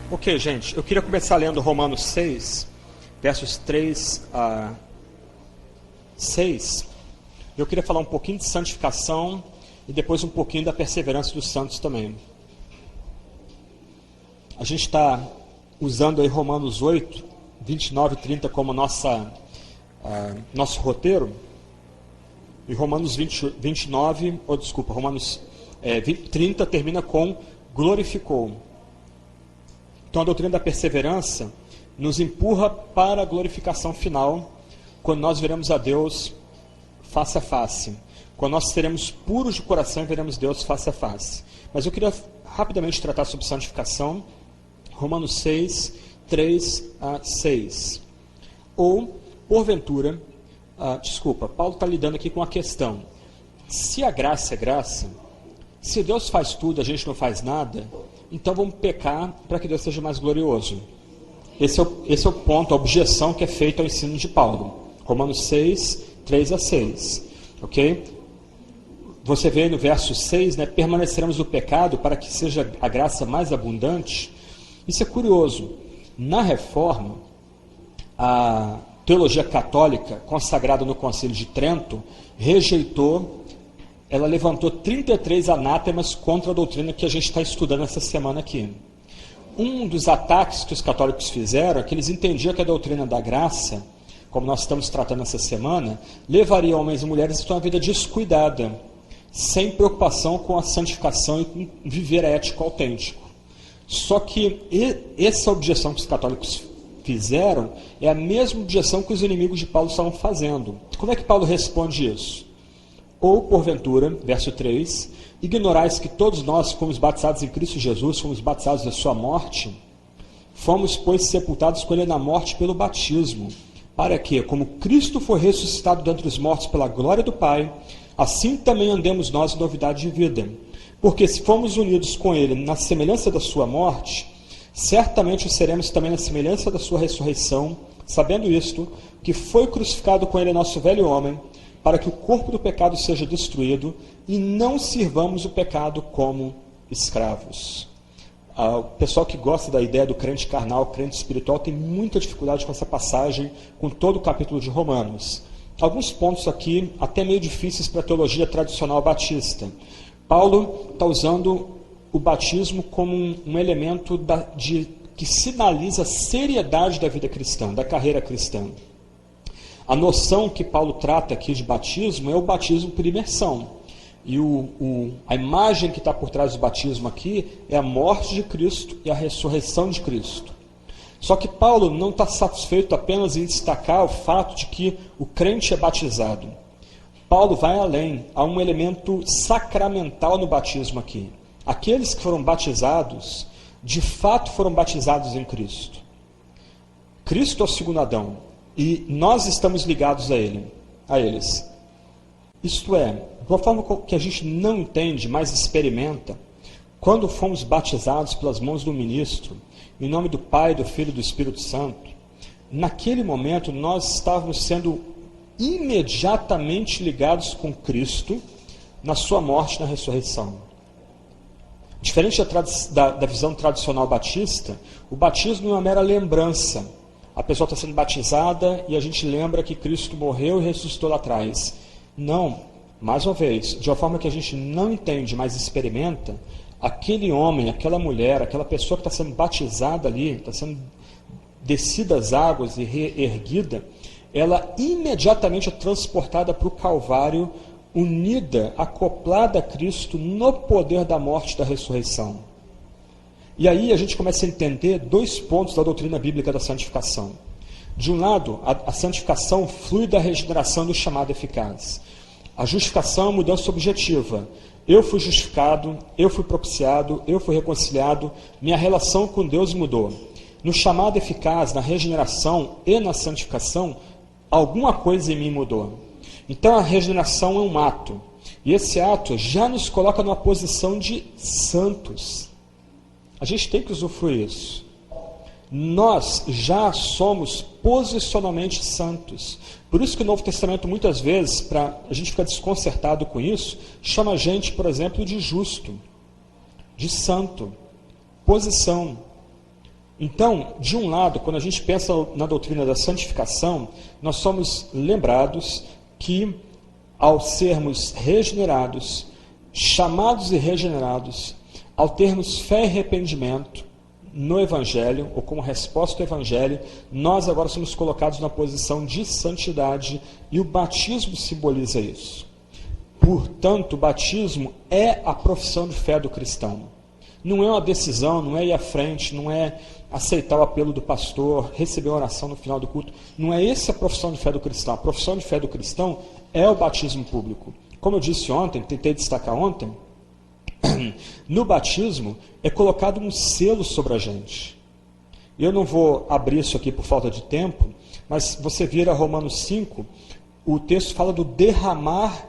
Ok, gente, eu queria começar lendo Romanos 6, versos 3 a 6. Eu queria falar um pouquinho de santificação e depois um pouquinho da perseverança dos santos também. A gente está usando aí Romanos 8, 29 e 30 como nosso roteiro. E Romanos 30 termina com glorificou. Então a doutrina da perseverança nos empurra para a glorificação final, quando nós veremos a Deus face a face. Quando nós seremos puros de coração e veremos Deus face a face. Mas eu queria rapidamente tratar sobre santificação. Romanos 6, 3 a 6. Ou, porventura, Paulo está lidando aqui com a questão. Se a graça é graça, se Deus faz tudo, a gente não faz nada, então vamos pecar para que Deus seja mais glorioso. Esse é o ponto, a objeção que é feita ao ensino de Paulo. Romanos 6, 3 a 6. Ok? Você vê no verso 6, permaneceremos no pecado para que seja a graça mais abundante. Isso é curioso. Na Reforma, a teologia católica, consagrada no Concílio de Trento, ela levantou 33 anátemas contra a doutrina que a gente está estudando essa semana aqui. Um dos ataques que os católicos fizeram é que eles entendiam que a doutrina da graça, como nós estamos tratando essa semana, levaria homens e mulheres a ter uma vida descuidada, sem preocupação com a santificação e com viver ético autêntico. Só que essa objeção que os católicos fizeram é a mesma objeção que os inimigos de Paulo estavam fazendo. Como é que Paulo responde isso? Ou, porventura, verso 3, ignorais que todos nós fomos batizados em Cristo Jesus, fomos batizados na sua morte, fomos, pois, sepultados com ele na morte pelo batismo, para que, como Cristo foi ressuscitado dentre os mortos pela glória do Pai, assim também andemos nós em novidade de vida. Porque se fomos unidos com ele na semelhança da sua morte, certamente o seremos também na semelhança da sua ressurreição, sabendo isto, que foi crucificado com ele nosso velho homem, para que o corpo do pecado seja destruído e não sirvamos o pecado como escravos. O pessoal que gosta da ideia do crente carnal, crente espiritual, tem muita dificuldade com essa passagem, com todo o capítulo de Romanos. Alguns pontos aqui, até meio difíceis para a teologia tradicional batista. Paulo está usando o batismo como um elemento que sinaliza a seriedade da vida cristã, da carreira cristã. A noção que Paulo trata aqui de batismo é o batismo por imersão. E a imagem que está por trás do batismo aqui é a morte de Cristo e a ressurreição de Cristo. Só que Paulo não está satisfeito apenas em destacar o fato de que o crente é batizado. Paulo vai além, há um elemento sacramental no batismo aqui. Aqueles que foram batizados, de fato foram batizados em Cristo. Cristo é o segundo Adão. E nós estamos ligados a eles. Isto é, de uma forma que a gente não entende, mas experimenta, quando fomos batizados pelas mãos do ministro, em nome do Pai, do Filho e do Espírito Santo, naquele momento nós estávamos sendo imediatamente ligados com Cristo na sua morte e na ressurreição. Diferente da visão tradicional batista, o batismo não é uma mera lembrança. A pessoa está sendo batizada e a gente lembra que Cristo morreu e ressuscitou lá atrás. Não, mais uma vez, de uma forma que a gente não entende, mas experimenta, aquele homem, aquela mulher, aquela pessoa que está sendo batizada ali, está sendo descida às águas e reerguida, ela imediatamente é transportada para o Calvário, unida, acoplada a Cristo no poder da morte e da ressurreição. E aí a gente começa a entender dois pontos da doutrina bíblica da santificação. De um lado, a santificação flui da regeneração do chamado eficaz. A justificação é uma mudança objetiva. Eu fui justificado, eu fui propiciado, eu fui reconciliado, minha relação com Deus mudou. No chamado eficaz, na regeneração e na santificação, alguma coisa em mim mudou. Então a regeneração é um ato. E esse ato já nos coloca numa posição de santos. A gente tem que usufruir isso. Nós já somos posicionalmente santos. Por isso que o Novo Testamento, muitas vezes, para a gente ficar desconcertado com isso, chama a gente, por exemplo, de justo, de santo, posição. Então, de um lado, quando a gente pensa na doutrina da santificação, nós somos lembrados que, ao sermos regenerados, chamados e regenerados, ao termos fé e arrependimento no Evangelho, ou como resposta ao Evangelho, nós agora somos colocados na posição de santidade, e o batismo simboliza isso. Portanto, o batismo é a profissão de fé do cristão. Não é uma decisão, não é ir à frente, não é aceitar o apelo do pastor, receber uma oração no final do culto. Não é essa a profissão de fé do cristão. A profissão de fé do cristão é o batismo público. Como eu disse ontem, tentei destacar ontem, no batismo é colocado um selo sobre a gente. Eu não vou abrir isso aqui por falta de tempo, mas você vira Romanos 5, o texto fala do derramar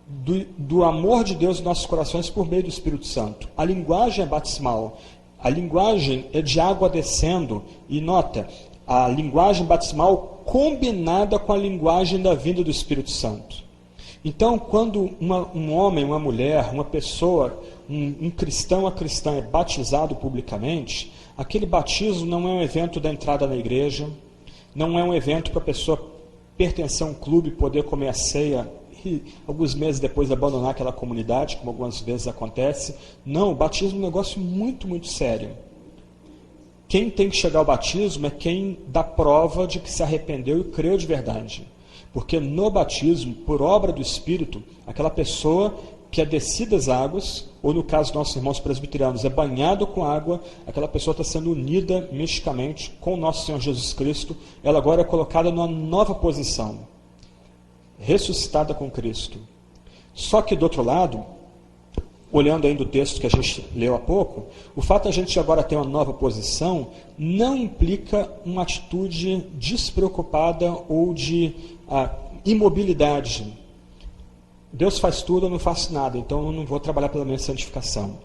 do amor de Deus em nossos corações por meio do Espírito Santo. A linguagem é batismal, a linguagem é de água descendo, e nota, a linguagem batismal combinada com a linguagem da vinda do Espírito Santo. Então, quando um homem, uma mulher, uma pessoa, um cristão, uma cristã é batizado publicamente, aquele batismo não é um evento da entrada na igreja, não é um evento para a pessoa pertencer a um clube, poder comer a ceia e alguns meses depois abandonar aquela comunidade, como algumas vezes acontece. Não, o batismo é um negócio muito, muito sério. Quem tem que chegar ao batismo é quem dá prova de que se arrependeu e creu de verdade. Porque no batismo, por obra do Espírito, aquela pessoa que é descida as águas, ou no caso dos nossos irmãos presbiterianos, é banhado com água, aquela pessoa está sendo unida misticamente com o nosso Senhor Jesus Cristo, ela agora é colocada numa nova posição, ressuscitada com Cristo. Só que do outro lado, olhando ainda o texto que a gente leu há pouco, o fato de a gente agora ter uma nova posição não implica uma atitude despreocupada ou de imobilidade. Deus faz tudo, eu não faço nada, então eu não vou trabalhar pela minha santificação.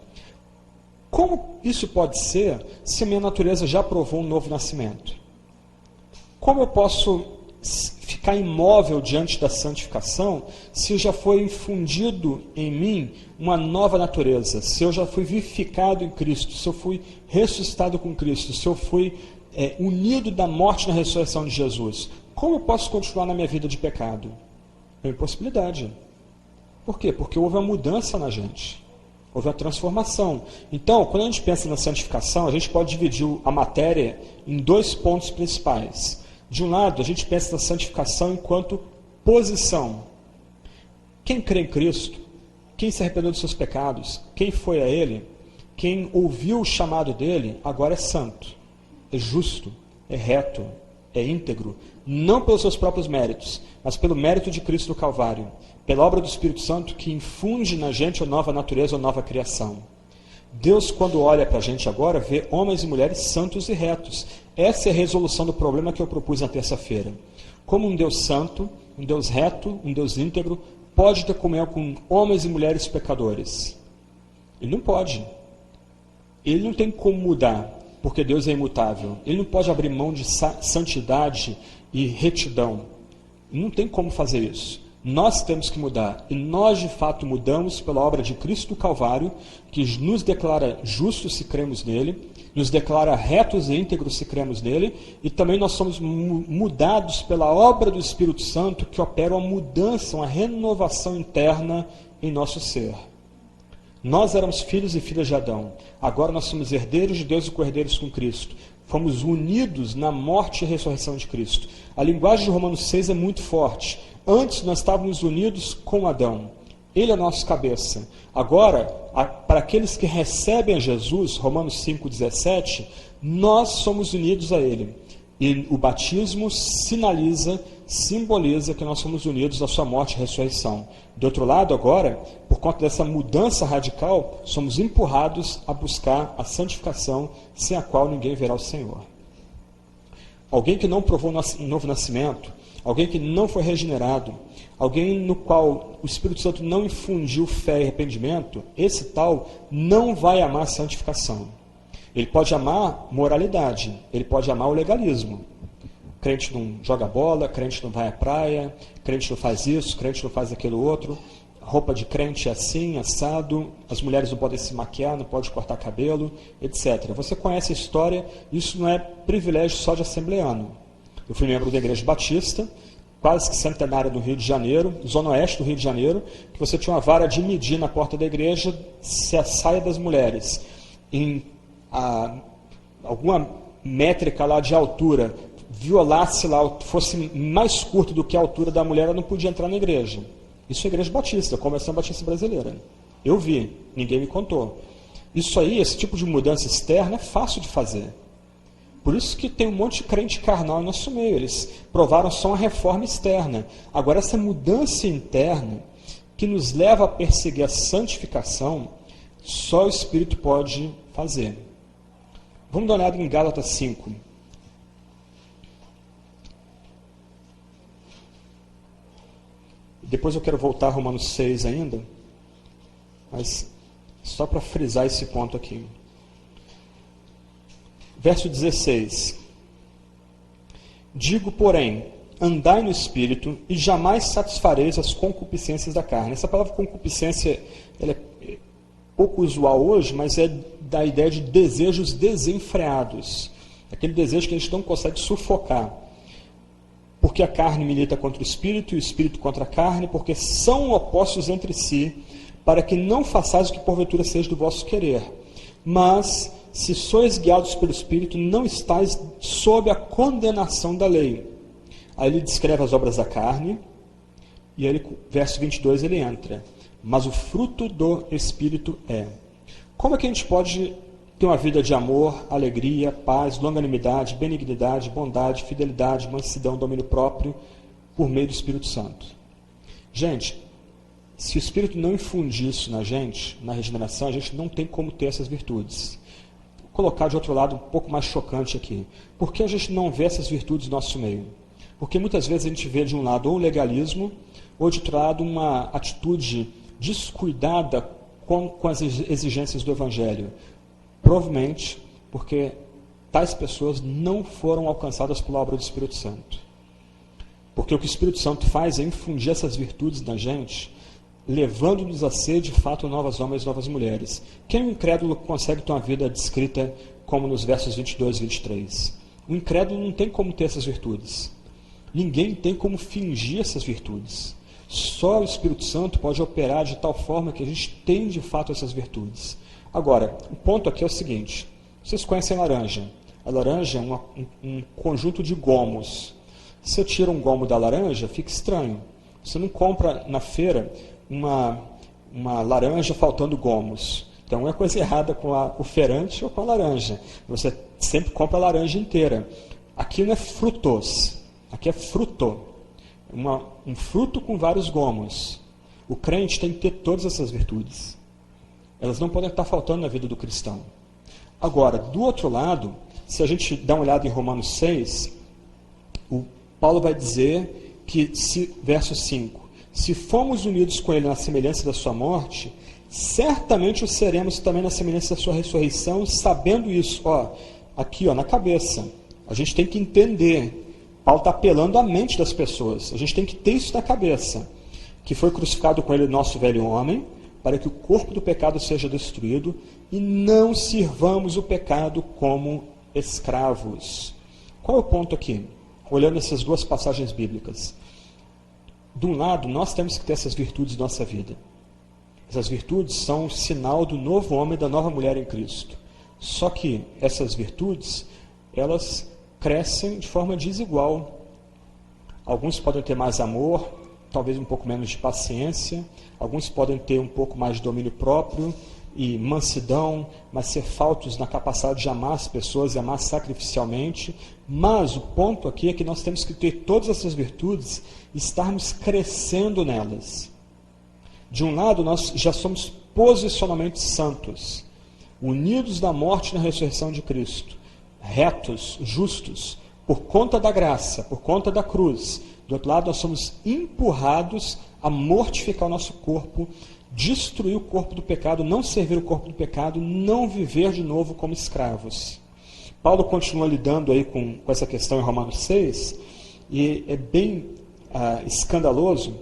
Como isso pode ser se a minha natureza já provou um novo nascimento? Como eu posso ficar imóvel diante da santificação se já foi infundido em mim uma nova natureza, se eu já fui vivificado em Cristo, se eu fui ressuscitado com Cristo, se eu fui unido da morte na ressurreição de Jesus? Como eu posso continuar na minha vida de pecado? É uma impossibilidade. Por quê? Porque houve uma mudança na gente. Houve uma transformação. Então, quando a gente pensa na santificação, a gente pode dividir a matéria em dois pontos principais. De um lado, a gente pensa na santificação enquanto posição. Quem crê em Cristo, quem se arrependeu dos seus pecados, quem foi a Ele, quem ouviu o chamado dEle, agora é santo, é justo, é reto, é íntegro, não pelos seus próprios méritos, mas pelo mérito de Cristo no Calvário, pela obra do Espírito Santo que infunde na gente a nova natureza, a nova criação. Deus, quando olha para a gente agora, vê homens e mulheres santos e retos. Essa é a resolução do problema que eu propus na terça-feira. Como um Deus santo, um Deus reto, um Deus íntegro, pode ter comunhão com homens e mulheres pecadores? Ele não pode. Ele não tem como mudar, porque Deus é imutável. Ele não pode abrir mão de santidade e retidão. Não tem como fazer isso. Nós temos que mudar, e nós de fato mudamos pela obra de Cristo do Calvário, que nos declara justos se cremos nele, nos declara retos e íntegros se cremos nele, e também nós somos mudados pela obra do Espírito Santo, que opera uma mudança, uma renovação interna em nosso ser. Nós éramos filhos e filhas de Adão, agora nós somos herdeiros de Deus e co-herdeiros com Cristo. Fomos unidos na morte e ressurreição de Cristo. A linguagem de Romanos 6 é muito forte. Antes nós estávamos unidos com Adão. Ele é a nossa cabeça. Agora, para aqueles que recebem a Jesus, Romanos 5,17, nós somos unidos a Ele. E o batismo simboliza que nós somos unidos à sua morte e ressurreição. Do outro lado, agora, por conta dessa mudança radical, somos empurrados a buscar a santificação, sem a qual ninguém verá o Senhor. Alguém que não provou um novo nascimento, alguém que não foi regenerado, alguém no qual o Espírito Santo não infundiu fé e arrependimento, esse tal não vai amar a santificação. Ele pode amar moralidade, ele pode amar o legalismo. Crente não joga bola, crente não vai à praia, crente não faz isso, crente não faz aquilo outro. roupa de crente é assim, assado, as mulheres não podem se maquiar, não podem cortar cabelo, etc. Você conhece a história, isso não é privilégio só de assembleano. Eu fui membro da Igreja Batista, quase que centenária do Rio de Janeiro, zona oeste do Rio de Janeiro, que você tinha uma vara de medir na porta da igreja se a saia das mulheres em alguma métrica lá de altura violasse lá, fosse mais curto do que a altura da mulher, ela não podia entrar na igreja. Isso é Igreja Batista, Convenção Batista Brasileira. Eu vi, ninguém me contou. Isso aí, esse tipo de mudança externa é fácil de fazer. Por isso que tem um monte de crente carnal no nosso meio. Eles provaram só uma reforma externa. Agora, essa mudança interna, que nos leva a perseguir a santificação, só o Espírito pode fazer. Vamos dar uma olhada em Gálatas 5. Depois eu quero voltar a Romanos 6 ainda, mas só para frisar esse ponto aqui. Verso 16. Digo, porém, andai no Espírito e jamais satisfareis as concupiscências da carne. Essa palavra concupiscência ela é pouco usual hoje, mas é da ideia de desejos desenfreados. Aquele desejo que a gente não consegue sufocar. Porque a carne milita contra o Espírito e o Espírito contra a carne, porque são opostos entre si, para que não façais o que porventura seja do vosso querer. Mas, se sois guiados pelo Espírito, não estáis sob a condenação da lei. Aí ele descreve as obras da carne, e aí, verso 22, ele entra. Mas o fruto do Espírito é. Como é que a gente pode ter uma vida de amor, alegria, paz, longanimidade, benignidade, bondade, fidelidade, mansidão, domínio próprio, por meio do Espírito Santo? Gente, se o Espírito não infundir isso na gente, na regeneração, a gente não tem como ter essas virtudes. Vou colocar de outro lado um pouco mais chocante aqui. Por que a gente não vê essas virtudes no nosso meio? Porque muitas vezes a gente vê de um lado ou o legalismo, ou de outro lado uma atitude descuidada com as exigências do Evangelho. Provavelmente porque tais pessoas não foram alcançadas pela obra do Espírito Santo. Porque o que o Espírito Santo faz é infundir essas virtudes na gente, levando-nos a ser, de fato, novos homens e novas mulheres. Quem é um incrédulo consegue ter uma vida descrita como nos versos 22 e 23? O incrédulo não tem como ter essas virtudes. Ninguém tem como fingir essas virtudes. Só o Espírito Santo pode operar de tal forma que a gente tem, de fato, essas virtudes. Agora, o ponto aqui é o seguinte. Vocês conhecem a laranja. A laranja é um conjunto de gomos. Se você tira um gomo da laranja, fica estranho. Você não compra na feira uma laranja faltando gomos. Então, é coisa errada com o feirante ou com a laranja. Você sempre compra a laranja inteira. Aqui não é frutos. Aqui é fruto. Um fruto com vários gomos. O crente tem que ter todas essas virtudes. Elas não podem estar faltando na vida do cristão. Agora, do outro lado, se a gente dá uma olhada em Romanos 6, o Paulo vai dizer que, verso 5, se fomos unidos com ele na semelhança da sua morte, certamente o seremos também na semelhança da sua ressurreição, sabendo isso, aqui na cabeça. A gente tem que entender. Paulo está apelando à mente das pessoas. A gente tem que ter isso na cabeça. Que foi crucificado com ele o nosso velho homem, para que o corpo do pecado seja destruído, e não sirvamos o pecado como escravos. Qual é o ponto aqui? Olhando essas duas passagens bíblicas. De um lado, nós temos que ter essas virtudes na nossa vida. Essas virtudes são um sinal do novo homem e da nova mulher em Cristo. Só que essas virtudes, elas crescem de forma desigual. Alguns podem ter mais amor, talvez um pouco menos de paciência. Alguns podem ter um pouco mais de domínio próprio e mansidão, mas ser faltos na capacidade de amar as pessoas e amar sacrificialmente. Mas o ponto aqui é que nós temos que ter todas essas virtudes e estarmos crescendo nelas. De um lado, nós já somos posicionalmente santos, unidos na morte e na ressurreição de Cristo, retos, justos, por conta da graça, por conta da cruz. Do outro lado, nós somos empurrados a mortificar o nosso corpo, destruir o corpo do pecado, não servir o corpo do pecado, não viver de novo como escravos. Paulo continua lidando aí com essa questão em Romanos 6, e é bem escandaloso,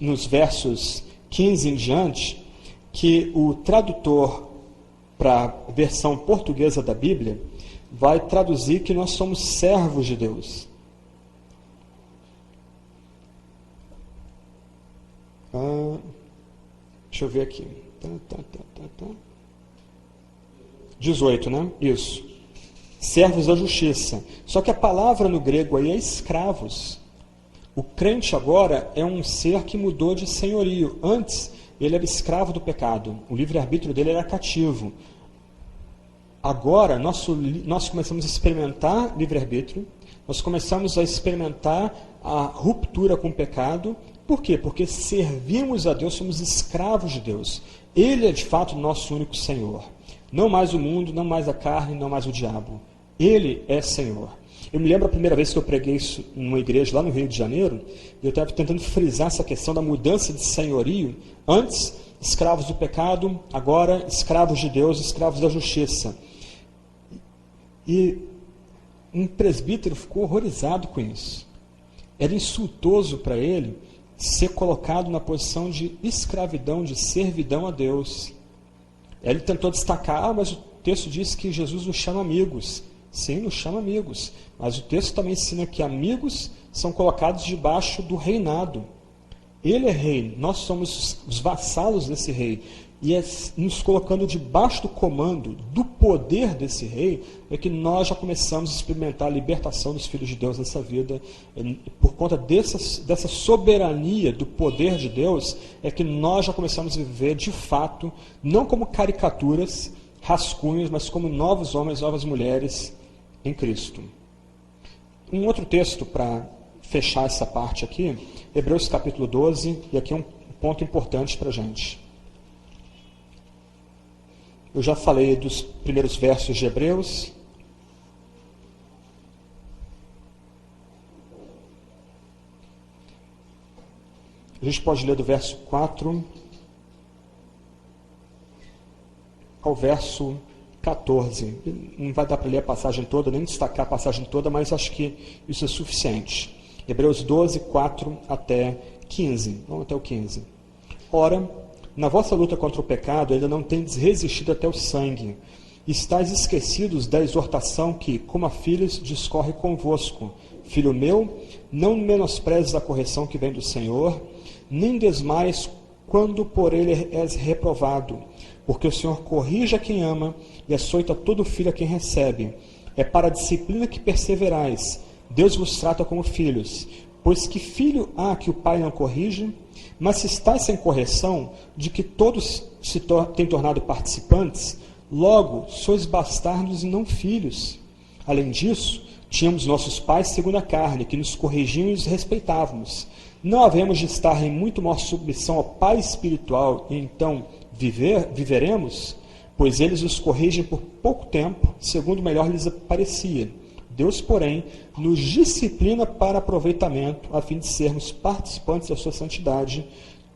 nos versos 15 em diante, que o tradutor para a versão portuguesa da Bíblia vai traduzir que nós somos servos de Deus. Deixa eu ver aqui. 18, né? Isso. Servos da justiça. Só que a palavra no grego aí é escravos. O crente agora é um ser que mudou de senhorio. Antes, ele era escravo do pecado. O livre-arbítrio dele era cativo. Agora, nós começamos a experimentar livre-arbítrio. Nós começamos a experimentar a ruptura com o pecado. Por quê? Porque servimos a Deus, somos escravos de Deus. Ele é, de fato, o nosso único Senhor. Não mais o mundo, não mais a carne, não mais o diabo. Ele é Senhor. Eu me lembro a primeira vez que eu preguei isso numa igreja lá no Rio de Janeiro, e eu estava tentando frisar essa questão da mudança de senhorio. Antes, escravos do pecado, agora, escravos de Deus, escravos da justiça. E um presbítero ficou horrorizado com isso. Era insultoso para ele ser colocado na posição de escravidão, de servidão a Deus. Ele tentou destacar, mas o texto diz que Jesus nos chama amigos. Sim, nos chama amigos. Mas o texto também ensina que amigos são colocados debaixo do reinado. Ele é rei, nós somos os vassalos desse rei. E é nos colocando debaixo do comando, do poder desse rei, é que nós já começamos a experimentar a libertação dos filhos de Deus nessa vida. Por conta dessa soberania do poder de Deus, é que nós já começamos a viver de fato, não como caricaturas, rascunhos, mas como novos homens, novas mulheres em Cristo. Um outro texto para fechar essa parte aqui, Hebreus capítulo 12, e aqui é um ponto importante para a gente. Eu já falei dos primeiros versos de Hebreus. A gente pode ler do verso 4 ao verso 14. Não vai dar para ler a passagem toda, nem destacar a passagem toda, mas acho que isso é suficiente. Hebreus 12, 4 até 15. Vamos até o 15. Ora, na vossa luta contra o pecado, ainda não tendes resistido até o sangue. Estais esquecidos da exortação que, como a filhos, discorre convosco. Filho meu, não menosprezes a correção que vem do Senhor, nem desmaies quando por ele és reprovado. Porque o Senhor corrige a quem ama e açoita todo filho a quem recebe. É para a disciplina que perseverais. Deus vos trata como filhos. Pois que filho há que o pai não corrige? Mas se estáis sem correção, de que todos se têm tornado participantes, logo sois bastardos e não filhos. Além disso, tínhamos nossos pais segundo a carne, que nos corrigiam e os respeitávamos. Não havemos de estar em muito maior submissão ao Pai espiritual, e então viveremos? Pois eles os corrigem por pouco tempo, segundo melhor lhes parecia. Deus, porém, nos disciplina para aproveitamento, a fim de sermos participantes da sua santidade.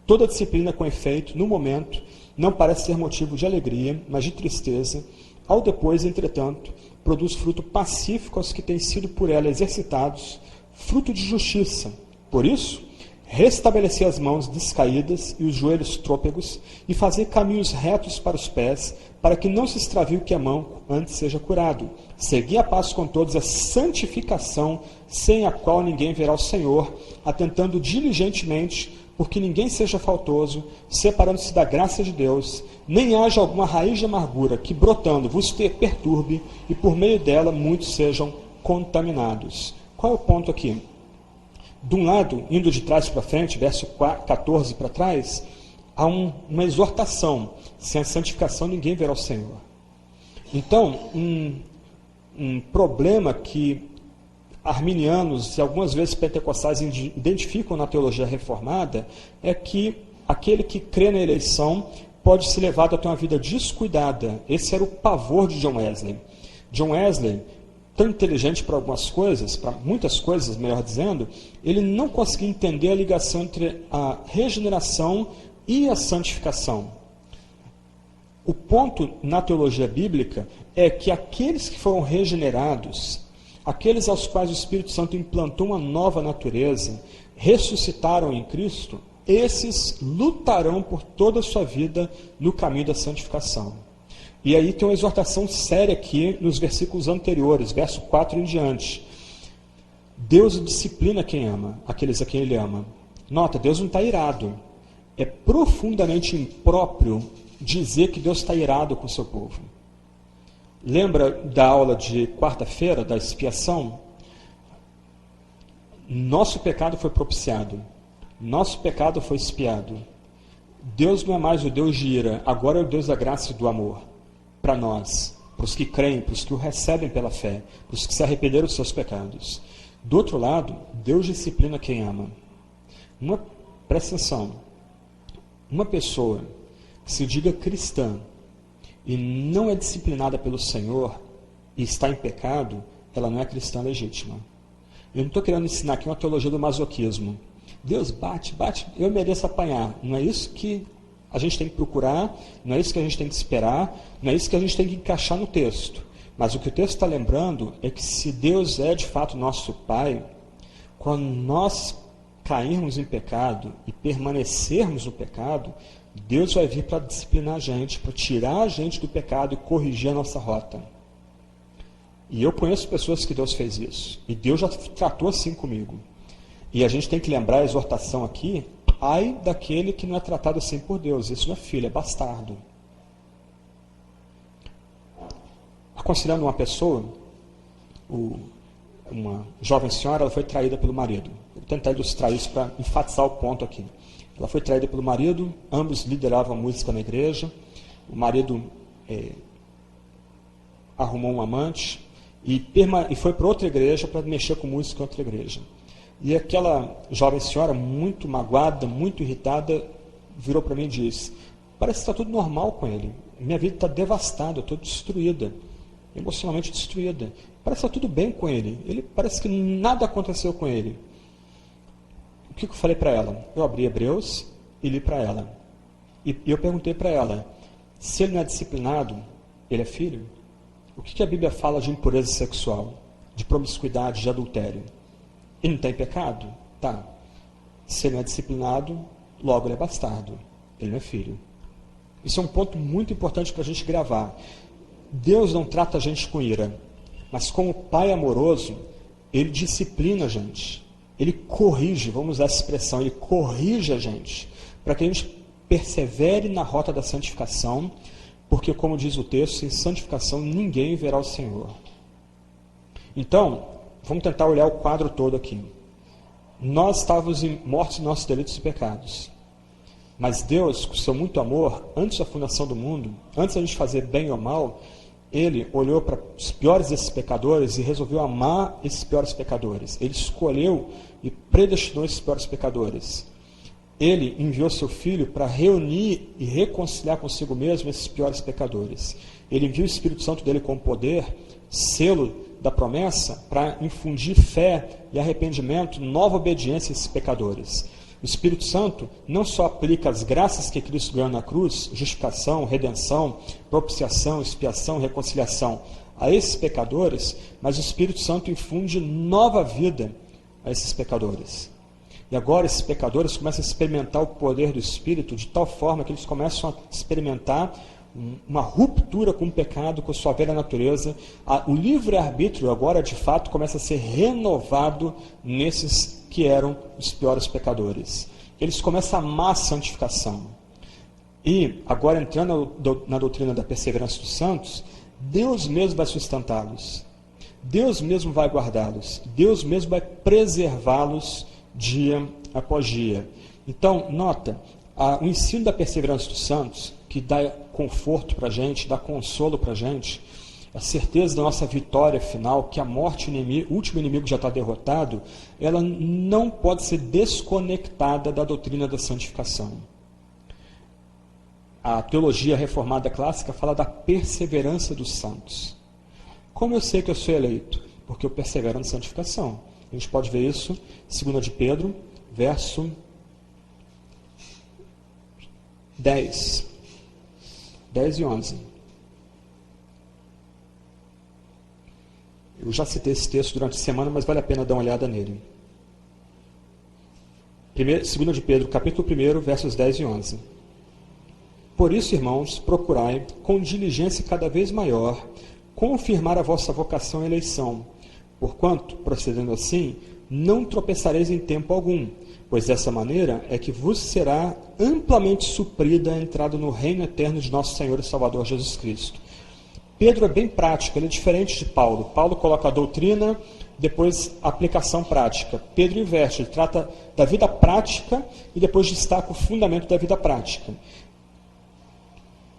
Toda disciplina, com efeito, no momento, não parece ser motivo de alegria, mas de tristeza. Ao depois, entretanto, produz fruto pacífico aos que têm sido por ela exercitados, fruto de justiça. Por isso, restabelecer as mãos descaídas e os joelhos trôpegos, e fazer caminhos retos para os pés, para que não se extravie o que é manco, antes seja curado. Segui a paz com todos, a santificação, sem a qual ninguém verá o Senhor, atentando diligentemente, porque ninguém seja faltoso, separando-se da graça de Deus, nem haja alguma raiz de amargura que, brotando, vos perturbe, e por meio dela muitos sejam contaminados. Qual é o ponto aqui? De um lado, indo de trás para frente, verso 14 para trás, há uma exortação. Sem a santificação ninguém verá o Senhor. Então, um problema que arminianos e algumas vezes pentecostais identificam na teologia reformada é que aquele que crê na eleição pode ser levado a ter uma vida descuidada. Esse era o pavor de John Wesley. John Wesley, tão inteligente para algumas coisas, para muitas coisas, melhor dizendo, ele não conseguia entender a ligação entre a regeneração e a santificação. O ponto na teologia bíblica é que aqueles que foram regenerados, aqueles aos quais o Espírito Santo implantou uma nova natureza, ressuscitaram em Cristo, esses lutarão por toda a sua vida no caminho da santificação. E aí tem uma exortação séria aqui nos versículos anteriores, verso 4 em diante. Deus disciplina quem ama, aqueles a quem Ele ama. Nota, Deus não está irado. É profundamente impróprio dizer que Deus está irado com o seu povo. Lembra da aula de quarta-feira, da expiação? Nosso pecado foi propiciado. Nosso pecado foi expiado. Deus não é mais o Deus de ira, agora é o Deus da graça e do amor. Para nós, para os que creem, para os que o recebem pela fé, para os que se arrependeram dos seus pecados. Do outro lado, Deus disciplina quem ama. Presta atenção, uma pessoa que se diga cristã e não é disciplinada pelo Senhor e está em pecado, ela não é cristã legítima. Eu não estou querendo ensinar aqui uma teologia do masoquismo. Deus bate, eu mereço apanhar. Não é isso que a gente tem que procurar, não é isso que a gente tem que esperar, não é isso que a gente tem que encaixar no texto. Mas o que o texto está lembrando é que se Deus é de fato nosso Pai, quando nós cairmos em pecado e permanecermos no pecado, Deus vai vir para disciplinar a gente, para tirar a gente do pecado e corrigir a nossa rota. E eu conheço pessoas que Deus fez isso. E Deus já tratou assim comigo. E a gente tem que lembrar a exortação aqui, ai daquele que não é tratado assim por Deus. Isso não é filho, é bastardo. Aconselhando uma pessoa, uma jovem senhora, ela foi traída pelo marido. Vou tentar ilustrar isso para enfatizar o ponto aqui. Ela foi traída pelo marido, ambos lideravam a música na igreja, o marido arrumou um amante e foi para outra igreja para mexer com música em outra igreja. E aquela jovem senhora, muito magoada, muito irritada, virou para mim e disse: parece que está tudo normal com ele, minha vida está devastada, eu estou destruída, emocionalmente destruída, parece que está tudo bem com ele, parece que nada aconteceu com ele. O que eu falei para ela? Eu abri Hebreus e li para ela. E eu perguntei para ela, se ele não é disciplinado, ele é filho? O que a Bíblia fala de impureza sexual, de promiscuidade, de adultério? Ele não tem pecado? Tá. Se ele não é disciplinado, logo ele é bastardo. Ele não é filho. Isso é um ponto muito importante para a gente gravar. Deus não trata a gente com ira, mas como Pai amoroso, Ele disciplina a gente. Ele corrige, vamos usar essa expressão, Ele corrige a gente, para que a gente persevere na rota da santificação, porque, como diz o texto, sem santificação ninguém verá o Senhor. Então, vamos tentar olhar o quadro todo aqui. Nós estávamos mortos em nossos delitos e pecados. Mas Deus, com seu muito amor, antes da fundação do mundo, antes da gente fazer bem ou mal, Ele olhou para os piores desses pecadores e resolveu amar esses piores pecadores. Ele escolheu e predestinou esses piores pecadores. Ele enviou seu Filho para reunir e reconciliar consigo mesmo esses piores pecadores. Ele enviou o Espírito Santo dele com poder, selo da promessa, para infundir fé e arrependimento, nova obediência a esses pecadores. O Espírito Santo não só aplica as graças que Cristo ganhou na cruz, justificação, redenção, propiciação, expiação, reconciliação, a esses pecadores, mas o Espírito Santo infunde nova vida a esses pecadores. E agora esses pecadores começam a experimentar o poder do Espírito de tal forma que eles começam a experimentar uma ruptura com o pecado, com a sua velha natureza. O livre-arbítrio agora, de fato, começa a ser renovado nesses que eram os piores pecadores. Eles começam a amar a santificação. E, agora entrando na doutrina da perseverança dos santos, Deus mesmo vai sustentá-los. Deus mesmo vai guardá-los. Deus mesmo vai preservá-los dia após dia. Então, nota, o ensino da perseverança dos santos, que dá conforto para a gente, dá consolo para a gente, a certeza da nossa vitória final, que a morte, o último inimigo já está derrotado, ela não pode ser desconectada da doutrina da santificação. A teologia reformada clássica fala da perseverança dos santos. Como eu sei que eu sou eleito? Porque eu persevero na santificação. A gente pode ver isso em 2 de Pedro, verso 10 e 11. Eu já citei esse texto durante a semana, mas vale a pena dar uma olhada nele. 2 de Pedro, capítulo 1, versos 10 e 11. Por isso, irmãos, procurai, com diligência cada vez maior, confirmar a vossa vocação e eleição, porquanto, procedendo assim, não tropeçareis em tempo algum, pois dessa maneira é que vos será amplamente suprida a entrada no reino eterno de nosso Senhor e Salvador Jesus Cristo. Pedro é bem prático, ele é diferente de Paulo. Paulo coloca a doutrina, depois a aplicação prática. Pedro inverte, ele trata da vida prática e depois destaca o fundamento da vida prática.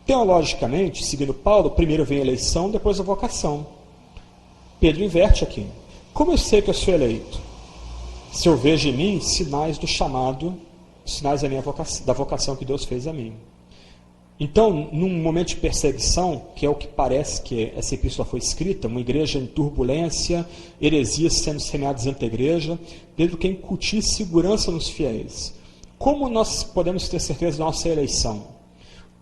Teologicamente, seguindo Paulo, primeiro vem a eleição, depois a vocação. Pedro inverte aqui. Como eu sei que eu sou eleito? Se eu vejo em mim sinais do chamado, sinais da vocação que Deus fez a mim. Então, num momento de perseguição, que é o que parece que essa epístola foi escrita, uma igreja em turbulência, heresias sendo semeadas dentro da igreja, Pedro quer incutir segurança nos fiéis. Como nós podemos ter certeza da nossa eleição?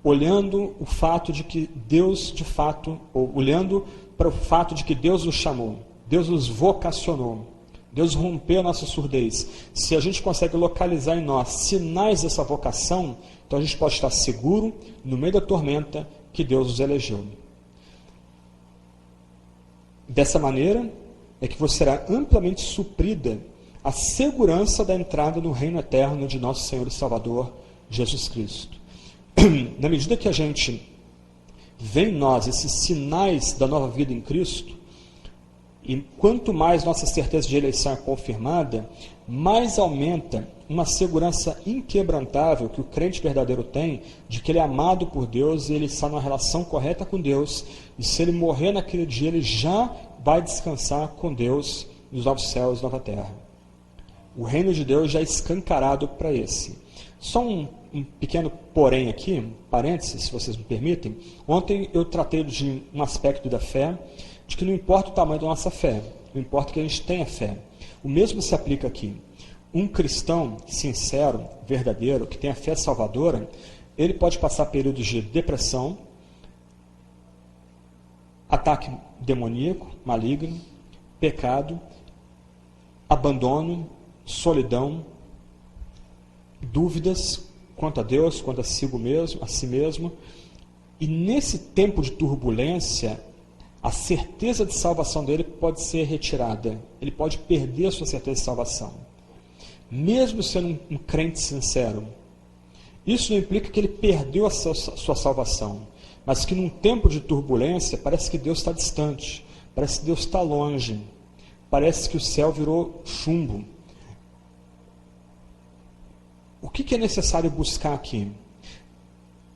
Olhando o fato de que Deus, de fato, ou olhando para o fato de que Deus nos chamou, Deus nos vocacionou, Deus rompeu a nossa surdez. Se a gente consegue localizar em nós sinais dessa vocação, então a gente pode estar seguro, no meio da tormenta, que Deus nos elegeu. Dessa maneira, é que você será amplamente suprida a segurança da entrada no reino eterno de nosso Senhor e Salvador, Jesus Cristo. Na medida que a gente vê em nós esses sinais da nova vida em Cristo, e quanto mais nossa certeza de eleição é confirmada, mais aumenta uma segurança inquebrantável que o crente verdadeiro tem, de que ele é amado por Deus e ele está numa relação correta com Deus, e se ele morrer naquele dia, ele já vai descansar com Deus nos novos céus e nova terra. O reino de Deus já é escancarado para esse. Só um pequeno porém aqui, parênteses, se vocês me permitem. Ontem eu tratei de um aspecto da fé, de que não importa o tamanho da nossa fé, não importa que a gente tenha fé. O mesmo se aplica aqui. Um cristão sincero, verdadeiro, que tenha fé salvadora, ele pode passar períodos de depressão, ataque demoníaco, maligno, pecado, abandono, solidão, dúvidas quanto a Deus, quanto a si mesmo. E nesse tempo de turbulência, a certeza de salvação dele pode ser retirada. Ele pode perder a sua certeza de salvação. Mesmo sendo um crente sincero. Isso não implica que ele perdeu a sua salvação, mas que num tempo de turbulência, parece que Deus está distante, parece que Deus está longe, parece que o céu virou chumbo. O que é necessário buscar aqui?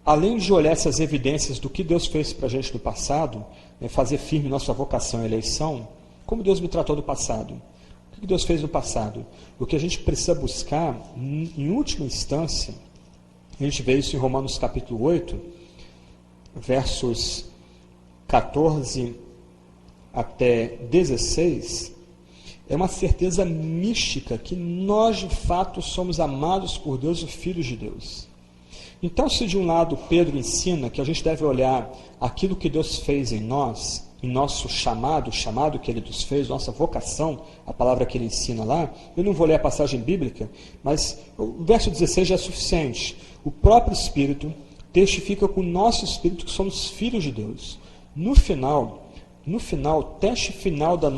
Além de olhar essas evidências do que Deus fez para a gente no passado, fazer firme nossa vocação e eleição, como Deus me tratou no passado? O que Deus fez no passado? O que a gente precisa buscar, em última instância, a gente vê isso em Romanos capítulo 8, versos 14 até 16, é uma certeza mística que nós, de fato, somos amados por Deus e filhos de Deus. Então, se de um lado Pedro ensina que a gente deve olhar aquilo que Deus fez em nós, em nosso chamado, o chamado que Ele nos fez, nossa vocação, a palavra que Ele ensina lá, eu não vou ler a passagem bíblica, mas o verso 16 já é suficiente. O próprio Espírito testifica com o nosso Espírito que somos filhos de Deus. No final, o teste final do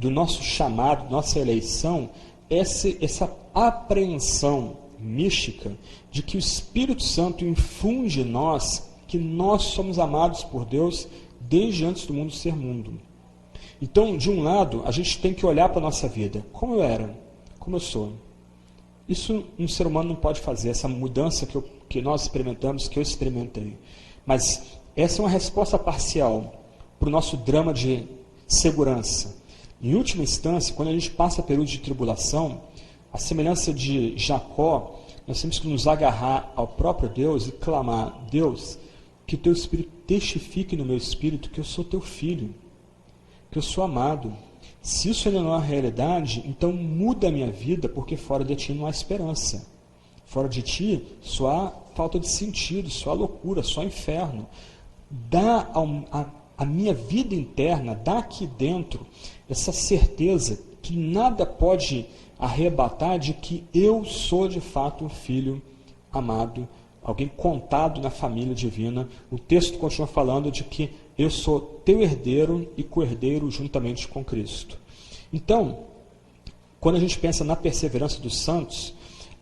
nosso chamado, nossa eleição, essa apreensão mística de que o Espírito Santo infunde em nós que nós somos amados por Deus desde antes do mundo ser mundo. Então, de um lado, a gente tem que olhar para a nossa vida. Como eu era? Como eu sou? Isso um ser humano não pode fazer, essa mudança que nós experimentamos, que eu experimentei. Mas essa é uma resposta parcial para o nosso drama de segurança. Em última instância, quando a gente passa período de tribulação, a semelhança de Jacó, nós temos que nos agarrar ao próprio Deus e clamar: Deus, que o teu Espírito testifique no meu espírito que eu sou teu filho, que eu sou amado. Se isso ainda não é uma realidade, então muda a minha vida, porque fora de ti não há esperança. Fora de ti só há falta de sentido, só há loucura, só há inferno. Dá a minha vida interna, dá aqui dentro essa certeza que nada pode arrebatar de que eu sou de fato um filho amado, alguém contado na família divina. O texto continua falando de que eu sou teu herdeiro e co-herdeiro juntamente com Cristo. Então, quando a gente pensa na perseverança dos santos,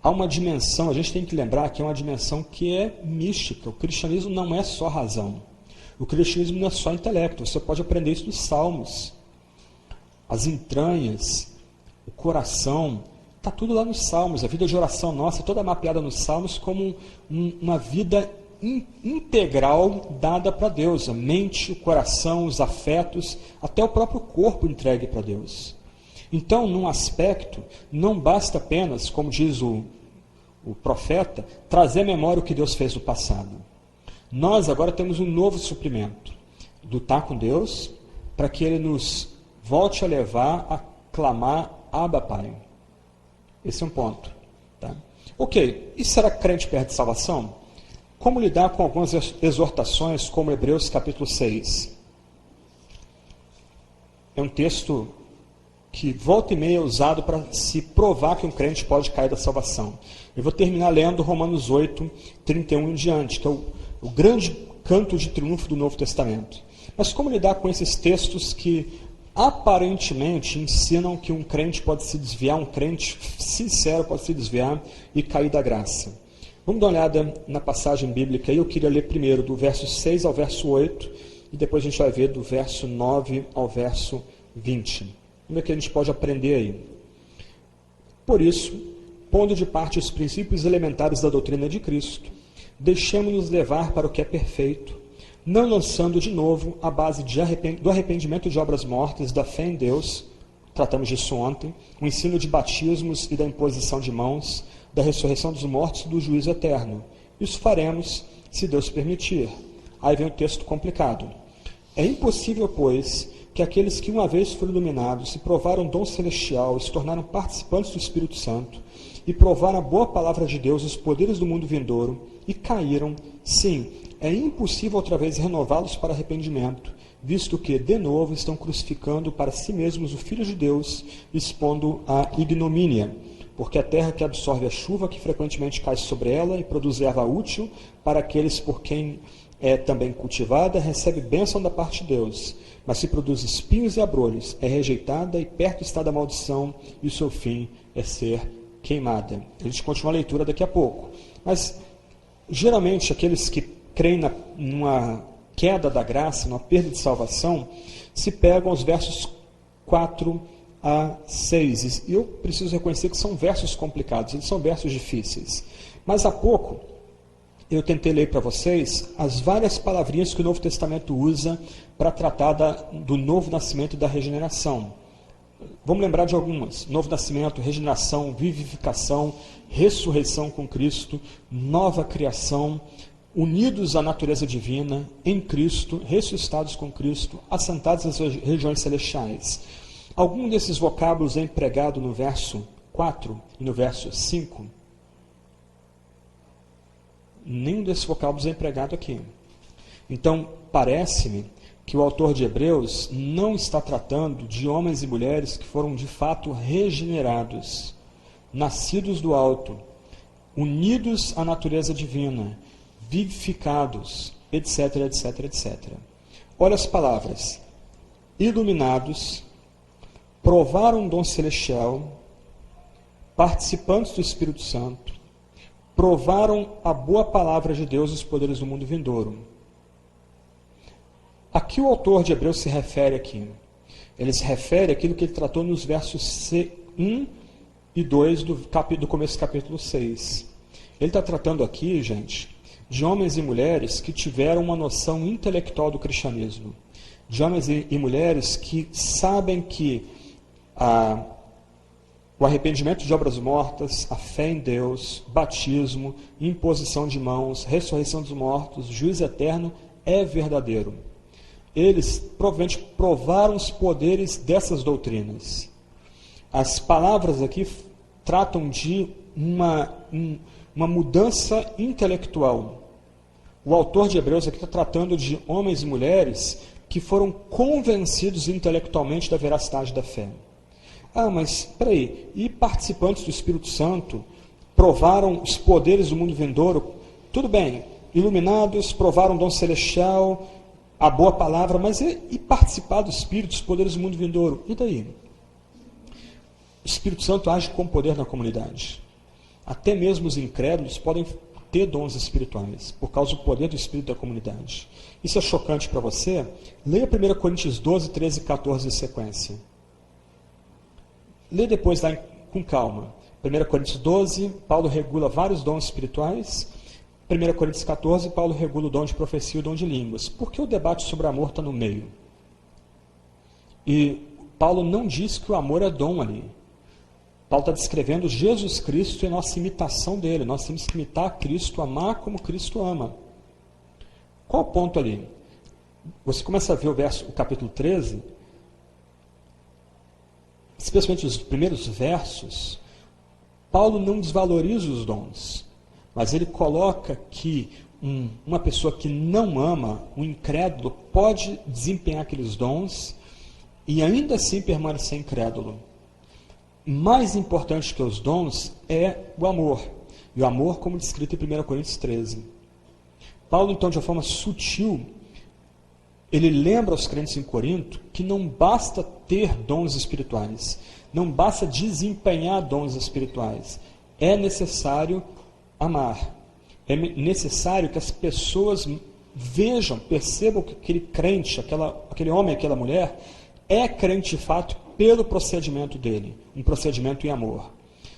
há uma dimensão, a gente tem que lembrar que é uma dimensão que é mística. O cristianismo não é só razão. O cristianismo não é só intelecto. Você pode aprender isso dos salmos. As entranhas, o coração, está tudo lá nos salmos. A vida de oração nossa é toda mapeada nos salmos como uma vida integral dada para Deus. A mente, o coração, os afetos, até o próprio corpo entregue para Deus. Então, num aspecto, não basta apenas, como diz o profeta, trazer à memória o que Deus fez no passado. Nós agora temos um novo suprimento. Lutar com Deus para que Ele nos volte a levar a clamar Abba, Pai. Esse é um ponto. Tá? Ok, e será que crente perde salvação? Como lidar com algumas exortações, como Hebreus capítulo 6? É um texto que volta e meia é usado para se provar que um crente pode cair da salvação. Eu vou terminar lendo Romanos 8, 31 em diante, que é o grande canto de triunfo do Novo Testamento. Mas como lidar com esses textos que aparentemente ensinam que um crente pode se desviar, um crente sincero pode se desviar e cair da graça? Vamos dar uma olhada na passagem bíblica aí. Eu queria ler primeiro do verso 6 ao verso 8 e depois a gente vai ver do verso 9 ao verso 20. Como é que a gente pode aprender aí? Por isso, pondo de parte os princípios elementares da doutrina de Cristo, deixemos-nos levar para o que é perfeito, não lançando de novo a base do arrependimento de obras mortas, da fé em Deus, tratamos disso ontem, o ensino de batismos e da imposição de mãos, da ressurreição dos mortos e do juízo eterno. Isso faremos, se Deus permitir. Aí vem o texto complicado. É impossível, pois, que aqueles que uma vez foram iluminados e provaram dom celestial, se tornaram participantes do Espírito Santo, e provaram a boa palavra de Deus, os poderes do mundo vindouro, e caíram, sim, é impossível outra vez renová-los para arrependimento, visto que, de novo, estão crucificando para si mesmos o Filho de Deus, expondo a ignomínia. Porque a terra que absorve a chuva que frequentemente cai sobre ela e produz erva útil para aqueles por quem é também cultivada, recebe bênção da parte de Deus. Mas se produz espinhos e abrolhos, é rejeitada e perto está da maldição, e o seu fim é ser queimada. A gente continua a leitura daqui a pouco. Mas, geralmente, aqueles que creem numa queda da graça, numa perda de salvação, se pegam aos versos 4 a 6. E eu preciso reconhecer que são versos complicados, eles são versos difíceis. Mas há pouco, eu tentei ler para vocês as várias palavrinhas que o Novo Testamento usa para tratar do novo nascimento e da regeneração. Vamos lembrar de algumas. Novo nascimento, regeneração, vivificação, ressurreição com Cristo, nova criação, unidos à natureza divina, em Cristo, ressuscitados com Cristo, assentados nas regiões celestiais. Algum desses vocábulos é empregado no verso 4 e no verso 5? Nenhum desses vocábulos é empregado aqui. Então, parece-me que o autor de Hebreus não está tratando de homens e mulheres que foram de fato regenerados, nascidos do alto, unidos à natureza divina, vivificados, etc, etc, etc. Olha as palavras: iluminados, provaram um dom celestial, participantes do Espírito Santo, provaram a boa palavra de Deus e os poderes do mundo vindouro. A que o autor de Hebreus se refere aqui? Ele se refere àquilo que ele tratou nos versos 1 e 2 do começo do capítulo 6. Ele está tratando aqui, gente, de homens e mulheres que tiveram uma noção intelectual do cristianismo. De homens e mulheres que sabem que o arrependimento de obras mortas, a fé em Deus, batismo, imposição de mãos, ressurreição dos mortos, juízo eterno é verdadeiro. Eles provavelmente provaram os poderes dessas doutrinas. As palavras aqui tratam de uma mudança intelectual. O autor de Hebreus aqui está tratando de homens e mulheres que foram convencidos intelectualmente da veracidade da fé. Ah, mas peraí, e participantes do Espírito Santo provaram os poderes do mundo vindouro? Tudo bem, iluminados, provaram o dom celestial, a boa palavra, mas e participar do Espírito, dos poderes do mundo vindouro? E daí? O Espírito Santo age com poder na comunidade. Até mesmo os incrédulos podem ter dons espirituais, por causa do poder do Espírito da comunidade. Isso é chocante para você? Leia 1 Coríntios 12, 13 e 14 em sequência. Leia depois lá com calma. 1 Coríntios 12, Paulo regula vários dons espirituais. 1 Coríntios 14, Paulo regula o dom de profecia e o dom de línguas. Por que o debate sobre amor está no meio? E Paulo não diz que o amor é dom ali. Paulo está descrevendo Jesus Cristo e nossa imitação dele. Nós temos que imitar Cristo, amar como Cristo ama. Qual o ponto ali? Você começa a ver o capítulo 13, especialmente os primeiros versos. Paulo não desvaloriza os dons, mas ele coloca que uma pessoa que não ama, um incrédulo, pode desempenhar aqueles dons e ainda assim permanecer incrédulo. Mais importante que os dons é o amor. E o amor como descrito em 1 Coríntios 13. Paulo, então, de uma forma sutil, ele lembra aos crentes em Corinto que não basta ter dons espirituais, não basta desempenhar dons espirituais. É necessário amar. É necessário que as pessoas vejam, percebam que aquele crente, aquele homem, aquela mulher, é crente de fato pelo procedimento dele, um procedimento em amor.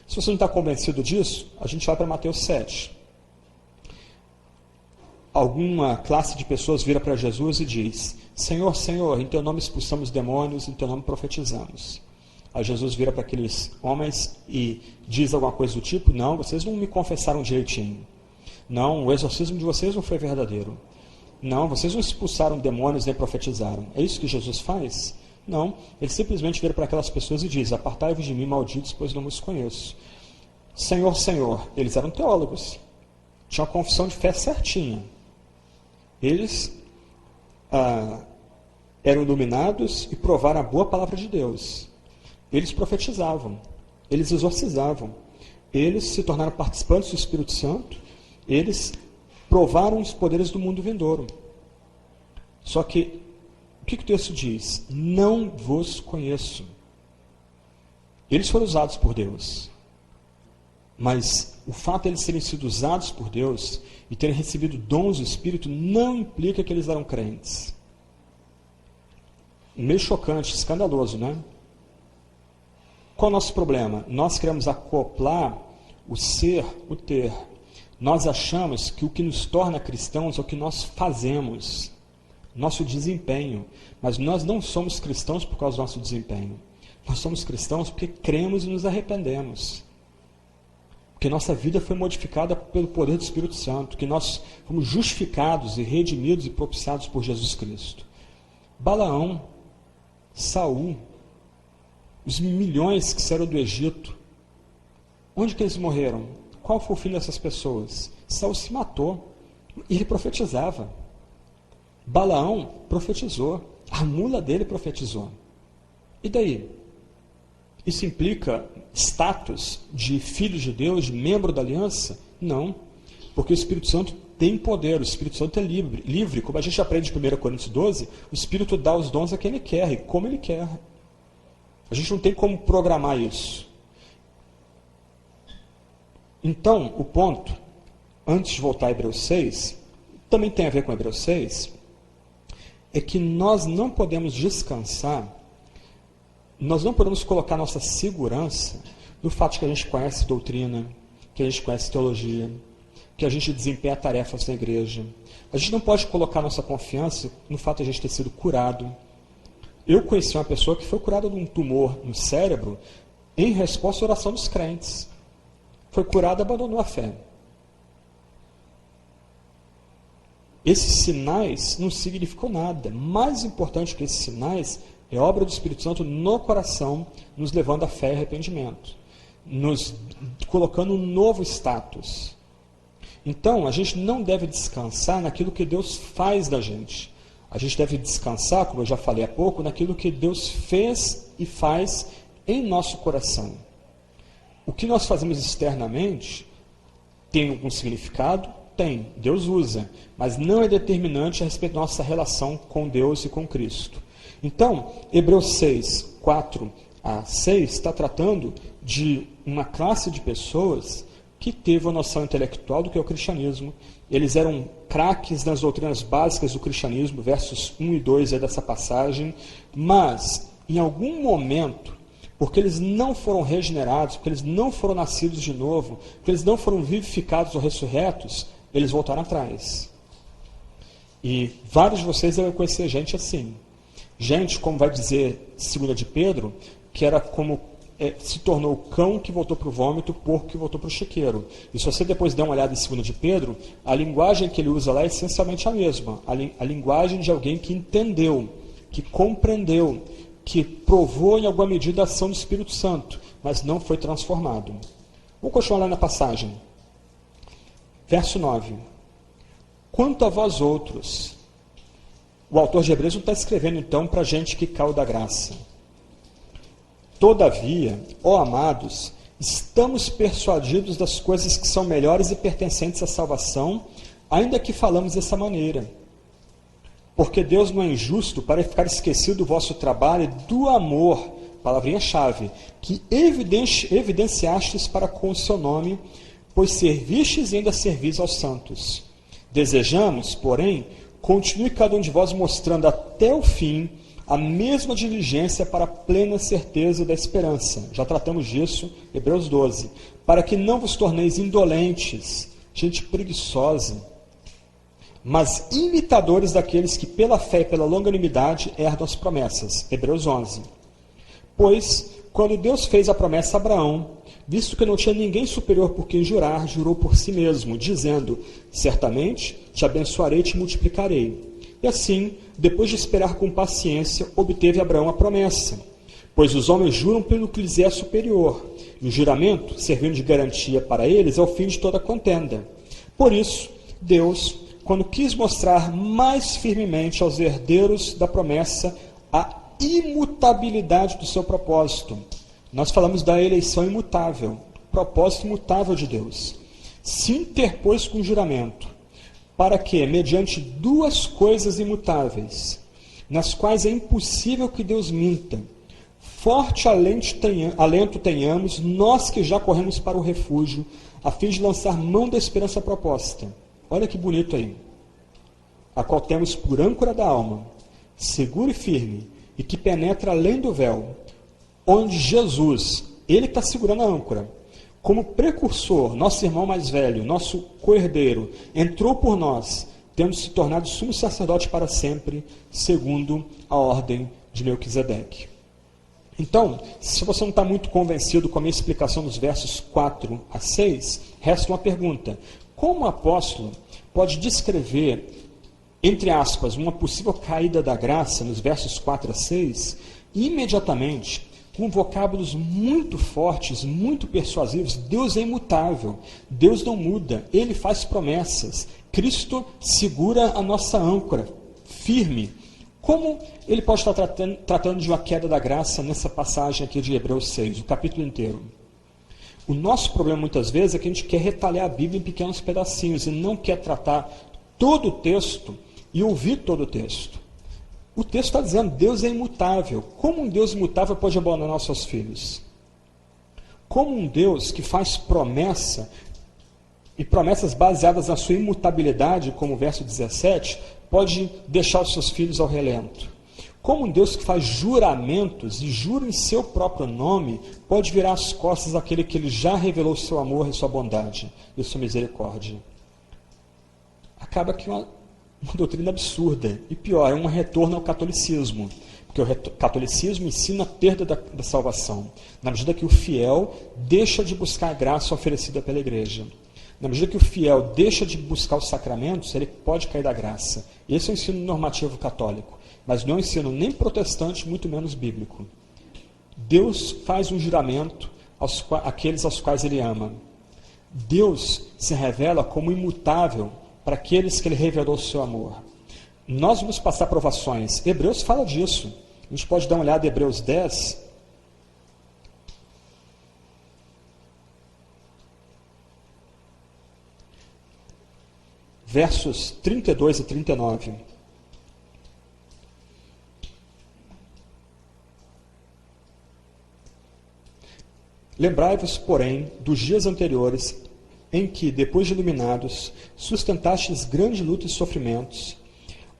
Se você não está convencido disso, a gente vai para Mateus 7. Alguma classe de pessoas vira para Jesus e diz: Senhor, Senhor, em teu nome expulsamos demônios, em teu nome profetizamos. Aí Jesus vira para aqueles homens e diz alguma coisa do tipo: não, vocês não me confessaram direitinho. Não, o exorcismo de vocês não foi verdadeiro. Não, vocês não expulsaram demônios nem profetizaram. É isso que Jesus faz? Não, ele simplesmente vira para aquelas pessoas e diz: apartai-vos de mim, malditos, pois não vos conheço. Senhor, Senhor, eles eram teólogos, tinham a confissão de fé certinha. Eles eram iluminados e provaram a boa palavra de Deus. Eles profetizavam, eles exorcizavam, eles se tornaram participantes do Espírito Santo, eles provaram os poderes do mundo vindouro. Só que, o que o texto diz? Não vos conheço. Eles foram usados por Deus. Mas o fato de eles terem sido usados por Deus e terem recebido dons do Espírito não implica que eles eram crentes. Meio chocante, escandaloso, né? Qual é o nosso problema? Nós queremos acoplar o ser, o ter. Nós achamos que o que nos torna cristãos é o que nós fazemos, nosso desempenho. Mas nós não somos cristãos por causa do nosso desempenho. Nós somos cristãos porque cremos e nos arrependemos. Porque nossa vida foi modificada pelo poder do Espírito Santo, que nós fomos justificados e redimidos e propiciados por Jesus Cristo. Balaão, Saul, os milhões que saíram do Egito, onde que eles morreram? Qual foi o fim dessas pessoas? Saul se matou e ele profetizava. Balaão profetizou, a mula dele profetizou. E daí? Isso implica status de filho de Deus, de membro da aliança? Não, porque o Espírito Santo tem poder, o Espírito Santo é livre. Como a gente aprende em 1 Coríntios 12, o Espírito dá os dons a quem ele quer e como ele quer. A gente não tem como programar isso. Então, o ponto, antes de voltar a Hebreus 6, também tem a ver com Hebreus 6, é que nós não podemos descansar, nós não podemos colocar nossa segurança no fato de que a gente conhece doutrina, que a gente conhece teologia, que a gente desempenha tarefas na igreja. A gente não pode colocar nossa confiança no fato de a gente ter sido curado. Eu conheci uma pessoa que foi curada de um tumor no cérebro em resposta à oração dos crentes. Foi curada e abandonou a fé. Esses sinais não significam nada. Mais importante que esses sinais é a obra do Espírito Santo no coração, nos levando à fé e arrependimento, nos colocando um novo status. Então, a gente não deve descansar naquilo que Deus faz da gente. A gente deve descansar, como eu já falei há pouco, naquilo que Deus fez e faz em nosso coração. O que nós fazemos externamente tem algum significado? Tem, Deus usa, mas não é determinante a respeito da nossa relação com Deus e com Cristo. Então, Hebreus 6, 4 a 6 está tratando de uma classe de pessoas que teve a noção intelectual do que é o cristianismo. Eles eram craques nas doutrinas básicas do cristianismo, versos 1 e 2 dessa passagem, mas, em algum momento, porque eles não foram regenerados, porque eles não foram nascidos de novo, porque eles não foram vivificados ou ressurretos, eles voltaram atrás. E vários de vocês devem conhecer gente assim. Gente, como vai dizer 2 de Pedro, que era como se tornou o cão que voltou para o vômito, o porco que voltou para o chiqueiro. E se você depois der uma olhada em 2 de Pedro, a linguagem que ele usa lá é essencialmente a mesma. A linguagem de alguém que entendeu, que compreendeu, que provou em alguma medida a ação do Espírito Santo, mas não foi transformado. Vamos continuar lá na passagem. Verso 9. Quanto a vós outros, o autor de Hebreus não está escrevendo então para gente que caiu da graça. Todavia, ó amados, estamos persuadidos das coisas que são melhores e pertencentes à salvação, ainda que falamos dessa maneira. Porque Deus não é injusto para ficar esquecido do vosso trabalho e do amor, palavrinha-chave, que evidenciastes para com o seu nome, pois servistes e ainda servis aos santos. Desejamos, porém, continue cada um de vós mostrando até o fim a mesma diligência para a plena certeza da esperança. Já tratamos disso, Hebreus 12. Para que não vos torneis indolentes, gente preguiçosa, mas imitadores daqueles que pela fé e pela longanimidade herdam as promessas. Hebreus 11. Pois, quando Deus fez a promessa a Abraão, visto que não tinha ninguém superior por quem jurar, jurou por si mesmo, dizendo, certamente te abençoarei e te multiplicarei. E assim, depois de esperar com paciência, obteve Abraão a promessa. Pois os homens juram pelo que lhes é superior, e o juramento, servindo de garantia para eles, é o fim de toda contenda. Por isso, Deus, quando quis mostrar mais firmemente aos herdeiros da promessa a imutabilidade do seu propósito, nós falamos da eleição imutável, propósito imutável de Deus, se interpôs com juramento, para que, mediante duas coisas imutáveis, nas quais é impossível que Deus minta, forte alento tenhamos, nós que já corremos para o refúgio, a fim de lançar mão da esperança proposta. Olha que bonito aí. A qual temos por âncora da alma, seguro e firme, e que penetra além do véu, onde Jesus, ele está segurando a âncora, como precursor, nosso irmão mais velho, nosso co-herdeiro, entrou por nós, tendo se tornado sumo sacerdote para sempre, segundo a ordem de Melquisedeque. Então, se você não está muito convencido com a minha explicação dos versos 4 a 6, resta uma pergunta. Como o apóstolo pode descrever, entre aspas, uma possível caída da graça nos versos 4 a 6, e imediatamente, com vocábulos muito fortes, muito persuasivos? Deus é imutável, Deus não muda, Ele faz promessas, Cristo segura a nossa âncora, firme. Como ele pode estar tratando de uma queda da graça nessa passagem aqui de Hebreus 6, o capítulo inteiro? O nosso problema muitas vezes é que a gente quer retalhar a Bíblia em pequenos pedacinhos e não quer tratar todo o texto e ouvir todo o texto. O texto está dizendo, Deus é imutável. Como um Deus imutável pode abandonar os seus filhos? Como um Deus que faz promessa, e promessas baseadas na sua imutabilidade, como o verso 17, pode deixar os seus filhos ao relento? Como um Deus que faz juramentos e jura em seu próprio nome, pode virar as costas àquele que ele já revelou seu amor e sua bondade e sua misericórdia? Acaba que uma doutrina absurda. E pior, é um retorno ao catolicismo. Porque o catolicismo ensina a perda da salvação, na medida que o fiel deixa de buscar a graça oferecida pela igreja. Na medida que o fiel deixa de buscar os sacramentos, ele pode cair da graça. Esse é o ensino normativo católico, mas não é um ensino nem protestante, muito menos bíblico. Deus faz um juramento àqueles aos quais ele ama. Deus se revela como imutável para aqueles que ele revelou o seu amor. Nós vamos passar provações. Hebreus fala disso. A gente pode dar uma olhada em Hebreus 10, versos 32 a 39. Lembrai-vos, porém, dos dias anteriores, em que, depois de iluminados, sustentastes grande luta e sofrimentos,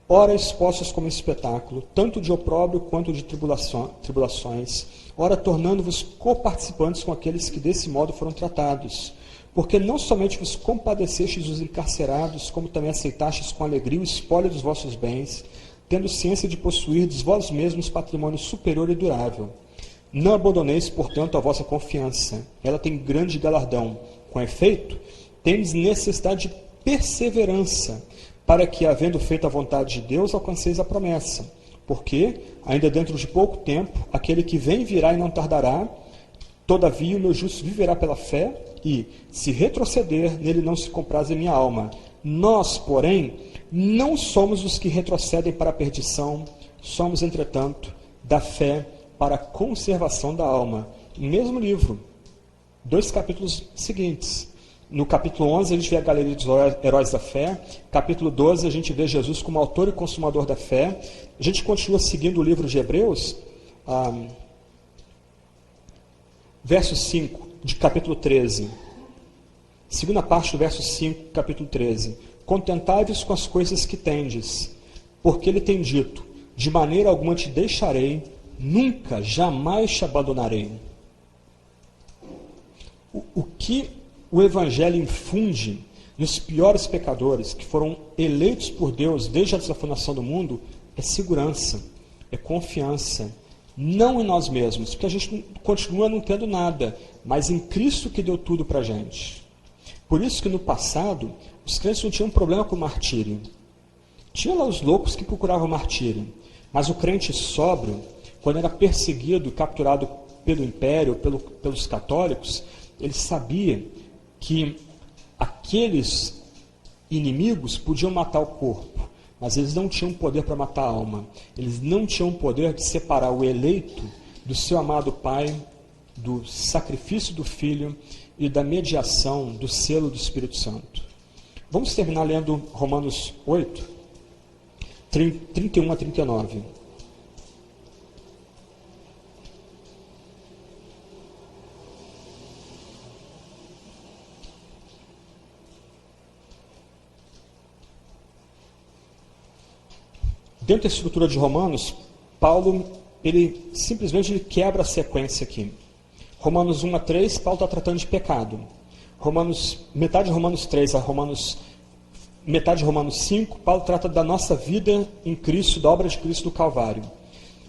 ora expostos como espetáculo, tanto de opróbrio quanto de tribulações, ora tornando-vos coparticipantes com aqueles que desse modo foram tratados. Porque não somente vos compadecestes dos encarcerados, como também aceitastes com alegria o espólio dos vossos bens, tendo ciência de possuirdes vós mesmos patrimônio superior e durável. Não abandoneis, portanto, a vossa confiança. Ela tem grande galardão. Com efeito, tendes necessidade de perseverança, para que, havendo feito a vontade de Deus, alcanceis a promessa. Porque, ainda dentro de pouco tempo, aquele que vem virá e não tardará. Todavia, o meu justo viverá pela fé, e, se retroceder, nele não se compraz a minha alma. Nós, porém, não somos os que retrocedem para a perdição, somos, entretanto, da fé para a conservação da alma. No mesmo livro, 2 capítulos seguintes. No capítulo 11, a gente vê a galeria dos heróis da fé. Capítulo 12, a gente vê Jesus como autor e consumador da fé. A gente continua seguindo o livro de Hebreus, verso 5, de capítulo 13. Segunda parte do verso 5, capítulo 13. Contentai-vos com as coisas que tendes, porque ele tem dito, de maneira alguma te deixarei, nunca, jamais te abandonarei. O que o Evangelho infunde nos piores pecadores, que foram eleitos por Deus desde a fundação do mundo, é segurança, é confiança. Não em nós mesmos, porque a gente continua não tendo nada, mas em Cristo que deu tudo para a gente. Por isso que no passado, os crentes não tinham problema com o martírio. Tinha lá os loucos que procuravam o martírio, mas o crente sóbrio, quando era perseguido, capturado pelo império, pelos católicos, ele sabia que aqueles inimigos podiam matar o corpo, mas eles não tinham poder para matar a alma. Eles não tinham poder de separar o eleito do seu amado Pai, do sacrifício do Filho e da mediação do selo do Espírito Santo. Vamos terminar lendo Romanos 8, 31 a 39. Dentro da estrutura de Romanos, Paulo, ele simplesmente quebra a sequência aqui. Romanos 1 a 3, Paulo está tratando de pecado. Metade de Romanos 3 a metade de Romanos 5, Paulo trata da nossa vida em Cristo, da obra de Cristo do Calvário.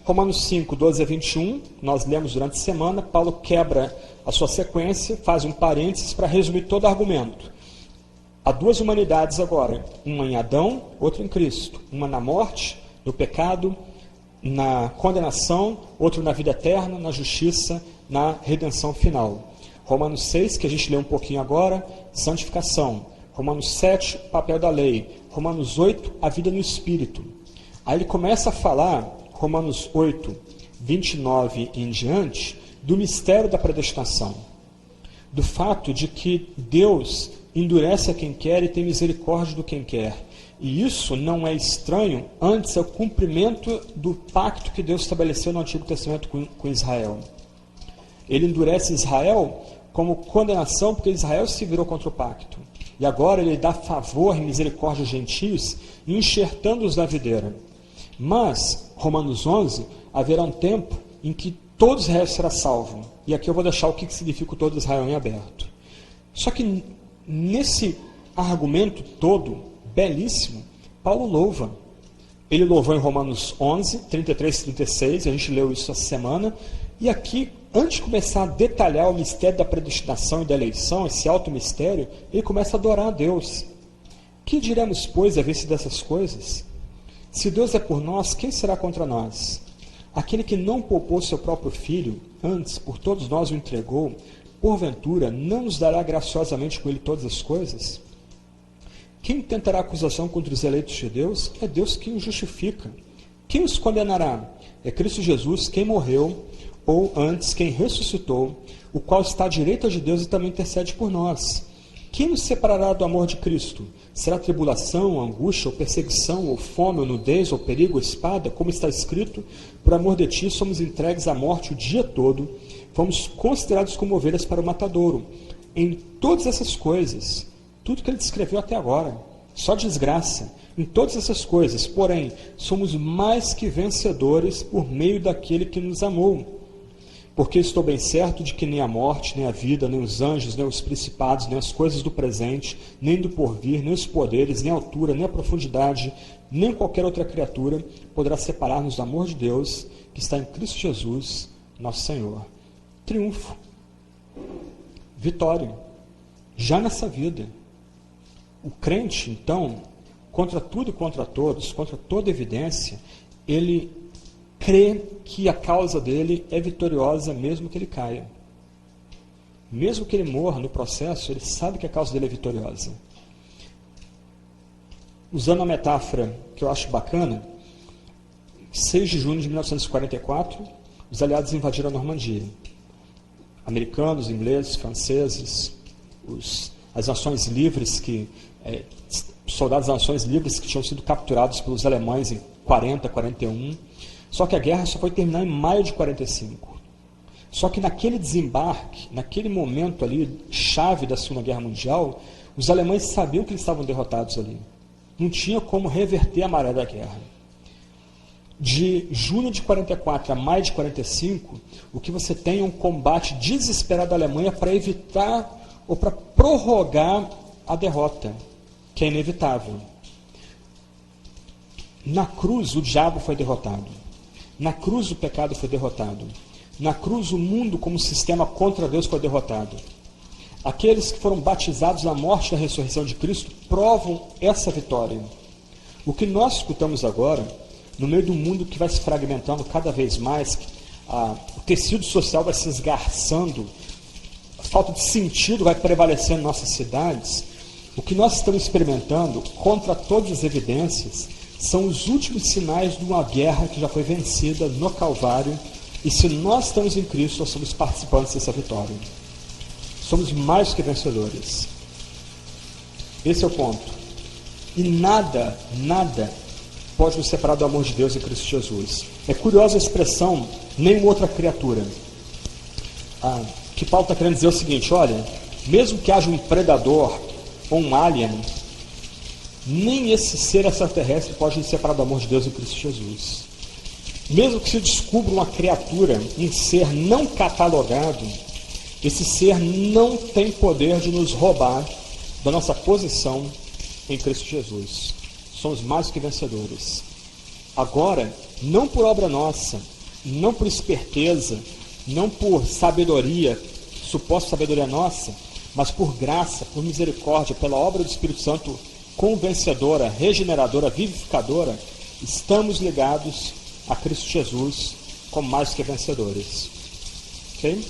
Romanos 5, 12 a 21, nós lemos durante a semana, Paulo quebra a sua sequência, faz um parênteses para resumir todo o argumento. Há duas humanidades agora, uma em Adão, outra em Cristo. Uma na morte, no pecado, na condenação, outro na vida eterna, na justiça, na redenção final. Romanos 6, que a gente lê um pouquinho agora, santificação. Romanos 7, papel da lei. Romanos 8, a vida no Espírito. Aí ele começa a falar, Romanos 8, 29 em diante, do mistério da predestinação. Do fato de que Deus endurece a quem quer e tem misericórdia do quem quer. E isso não é estranho, antes é o cumprimento do pacto que Deus estabeleceu no Antigo Testamento com Israel. Ele endurece Israel como condenação, porque Israel se virou contra o pacto. E agora ele dá favor e misericórdia aos gentios, enxertando-os na videira. Mas, Romanos 11, haverá um tempo em que todo Israel será salvo. E aqui eu vou deixar o que significa o todo Israel em aberto. Só que nesse argumento todo, belíssimo, Paulo louva. Ele louvou em Romanos 11, 33 e 36, a gente leu isso essa semana. E aqui, antes de começar a detalhar o mistério da predestinação e da eleição, esse alto mistério, ele começa a adorar a Deus. Que diremos, pois, a vista dessas coisas? Se Deus é por nós, quem será contra nós? Aquele que não poupou seu próprio filho, antes por todos nós o entregou, porventura não nos dará graciosamente com ele todas as coisas? Quem tentará acusação contra os eleitos de Deus? É Deus quem os justifica. Quem os condenará? É Cristo Jesus, quem morreu, ou antes, quem ressuscitou, o qual está à direita de Deus e também intercede por nós. Quem nos separará do amor de Cristo? Será tribulação, angústia, ou perseguição, ou fome, ou nudez, ou perigo, ou espada? Como está escrito, por amor de ti somos entregues à morte o dia todo, fomos considerados como ovelhas para o matadouro. Em todas essas coisas, tudo que ele descreveu até agora, só desgraça. Em todas essas coisas, porém, somos mais que vencedores por meio daquele que nos amou. Porque estou bem certo de que nem a morte, nem a vida, nem os anjos, nem os principados, nem as coisas do presente, nem do porvir, nem os poderes, nem a altura, nem a profundidade, nem qualquer outra criatura poderá separar-nos do amor de Deus que está em Cristo Jesus, nosso Senhor. Triunfo. Vitória. Já nessa vida. O crente, então, contra tudo e contra todos, contra toda evidência, ele crê que a causa dele é vitoriosa mesmo que ele caia. Mesmo que ele morra no processo, ele sabe que a causa dele é vitoriosa. Usando uma metáfora que eu acho bacana, 6 de junho de 1944, os aliados invadiram a Normandia. Americanos, ingleses, franceses, as nações livres, soldados das nações livres que tinham sido capturados pelos alemães em 40, 41. Só que a guerra só foi terminar em maio de 45. Só que naquele desembarque, naquele momento ali, chave da Segunda Guerra Mundial, os alemães sabiam que eles estavam derrotados ali. Não tinha como reverter a maré da guerra. De junho de 44 a maio de 45, o que você tem é um combate desesperado da Alemanha para evitar ou para prorrogar a derrota, que é inevitável. Na cruz, o diabo foi derrotado. Na cruz, o pecado foi derrotado. Na cruz, o mundo como sistema contra Deus foi derrotado. Aqueles que foram batizados na morte e na ressurreição de Cristo provam essa vitória. O que nós escutamos agora, no meio do mundo que vai se fragmentando cada vez mais, o tecido social vai se esgarçando, a falta de sentido vai prevalecendo em nossas cidades, o que nós estamos experimentando, contra todas as evidências, são os últimos sinais de uma guerra que já foi vencida no Calvário, e se nós estamos em Cristo, nós somos participantes dessa vitória. Somos mais que vencedores. Esse é o ponto. E nada pode nos separar do amor de Deus em Cristo Jesus. É curiosa a expressão, nenhuma outra criatura. Que Paulo está querendo dizer o seguinte, olha, mesmo que haja um predador ou um alien, nem esse ser extraterrestre pode nos separar do amor de Deus em Cristo Jesus. Mesmo que se descubra uma criatura, um ser não catalogado, esse ser não tem poder de nos roubar da nossa posição em Cristo Jesus. Somos mais que vencedores. Agora, não por obra nossa, não por esperteza, não por sabedoria, suposta sabedoria nossa, mas por graça, por misericórdia, pela obra do Espírito Santo convencedora, regeneradora, vivificadora, estamos ligados a Cristo Jesus como mais que vencedores. Ok?